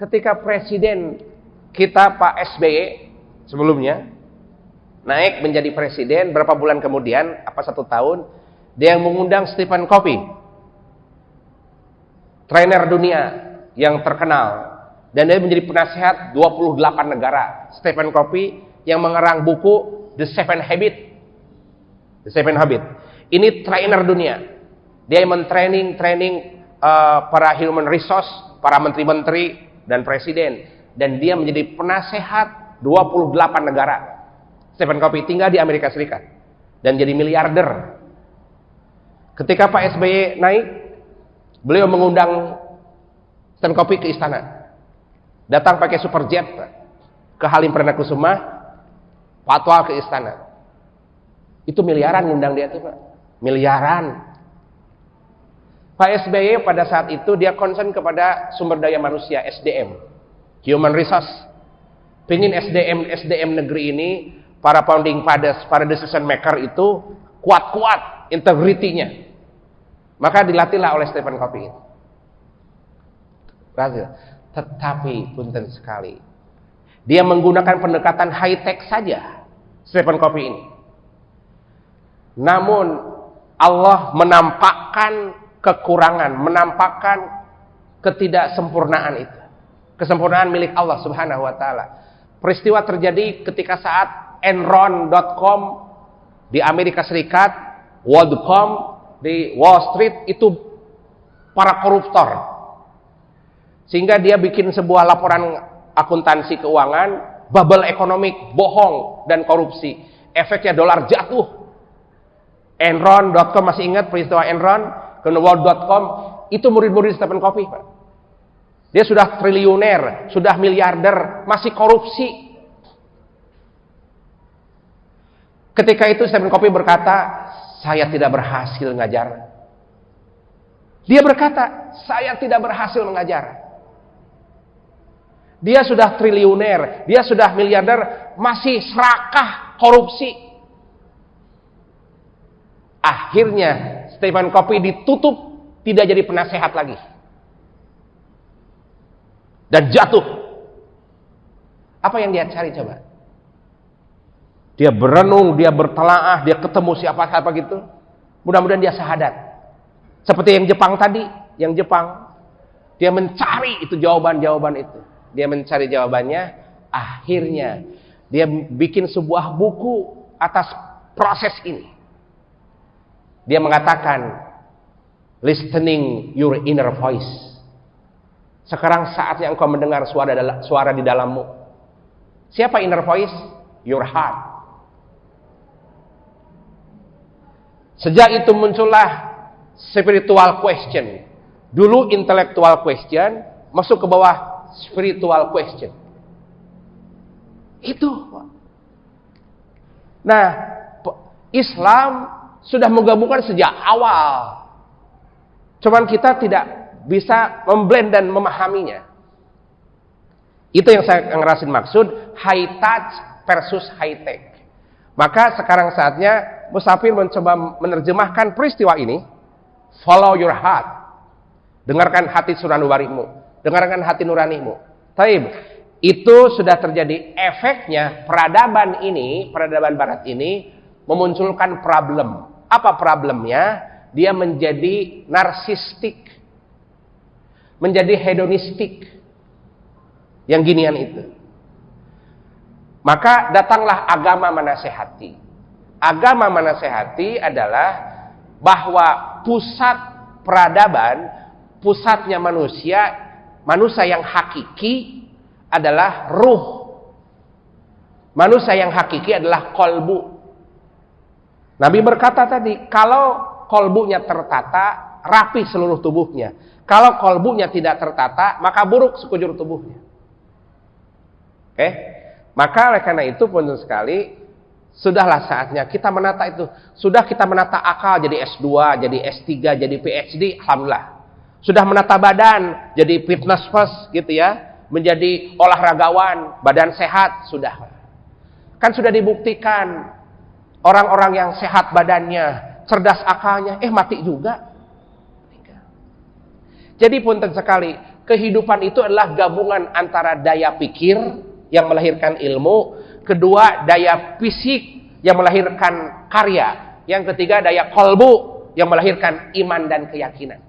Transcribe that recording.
ketika presiden kita Pak SBY sebelumnya naik menjadi presiden, berapa bulan kemudian, apa 1 tahun, dia yang mengundang Stephen Covey, trainer dunia yang terkenal, dan dia menjadi penasihat 28 negara. Stephen Covey yang mengarang buku The Seven Habits. Ini trainer dunia. Dia mentraining para human resource, para menteri-menteri dan presiden, dan dia menjadi penasehat 28 negara. Stephen Covey tinggal di Amerika Serikat dan jadi miliarder. Ketika Pak SBY naik, beliau mengundang Stephen Covey ke istana. Datang pakai superjet ke Halim Perdana Kusuma, fatwa ke istana. Itu miliaran ngundang dia tuh, Pak. Miliaran. Pak SBY pada saat itu dia concern kepada sumber daya manusia, SDM, human resource. Pengen SDM negeri ini, para founding fathers, para decision maker itu kuat-kuat integritinya. Maka dilatihlah oleh Stephen Covey. Tetapi punten sekali, dia menggunakan pendekatan high tech saja, Stephen Covey ini. Namun Allah menampakkan kekurangan, menampakkan ketidaksempurnaan itu. Kesempurnaan milik Allah Subhanahu wa taala. Peristiwa terjadi ketika saat Enron.com di Amerika Serikat, WorldCom di Wall Street itu para koruptor. Sehingga dia bikin sebuah laporan akuntansi keuangan, bubble ekonomik, bohong dan korupsi. Efeknya dolar jatuh. Enron.com, masih ingat peristiwa Enron? Ke World.com, itu murid-murid Stephen Covey, Pak. Dia sudah triliuner, sudah miliarder, masih korupsi. Ketika itu Stephen Covey berkata, saya tidak berhasil mengajar. Dia berkata, saya tidak berhasil mengajar. Dia sudah triliuner, dia sudah miliarder, masih serakah korupsi. Akhirnya Stephen Covey ditutup, tidak jadi penasehat lagi. Dan jatuh. Apa yang dia cari coba? Dia berenung, dia bertelaah, dia ketemu siapa-siapa gitu. Mudah-mudahan dia syahadat. Seperti yang Jepang tadi, yang Jepang. Dia mencari itu jawaban-jawaban itu. Dia mencari jawabannya, akhirnya dia bikin sebuah buku atas proses ini. Dia mengatakan, listening your inner voice. Sekarang saatnya engkau mendengar suara di dalammu. Siapa inner voice? Your heart. Sejak itu muncullah spiritual question. Dulu intellectual question, masuk ke bawah spiritual question. Itu. Nah, Islam sudah menggabungkan sejak awal. Cuman kita tidak bisa memblend dan memahaminya. Itu yang saya ngerasin maksud high touch versus high tech. Maka sekarang saatnya Musafir mencoba menerjemahkan peristiwa ini. Follow your heart. Dengarkan hati nuranimu. Dengarkan hati nuranimu. Taib. Itu sudah terjadi efeknya peradaban ini, peradaban barat ini memunculkan problem. Apa problemnya? Dia menjadi narsistik. Menjadi hedonistik. Yang ginian itu. Maka datanglah agama menasehati. Agama menasehati adalah bahwa pusat peradaban, pusatnya manusia yang hakiki adalah ruh. Manusia yang hakiki adalah kolbu. Nabi berkata tadi, kalau kolbunya tertata, rapi seluruh tubuhnya. Kalau kolbunya tidak tertata, maka buruk sekujur tubuhnya. Oke? Maka oleh karena itu pun sekali, sudahlah saatnya kita menata itu. Sudah kita menata akal jadi S2, jadi S3, jadi PhD, alhamdulillah. Sudah menata badan, jadi fitness first gitu ya. Menjadi olahragawan, badan sehat, sudah. Kan sudah dibuktikan. Orang-orang yang sehat badannya, cerdas akalnya, mati juga. Jadi punten sekali, kehidupan itu adalah gabungan antara daya pikir yang melahirkan ilmu, kedua daya fisik yang melahirkan karya, yang ketiga daya kolbu yang melahirkan iman dan keyakinan.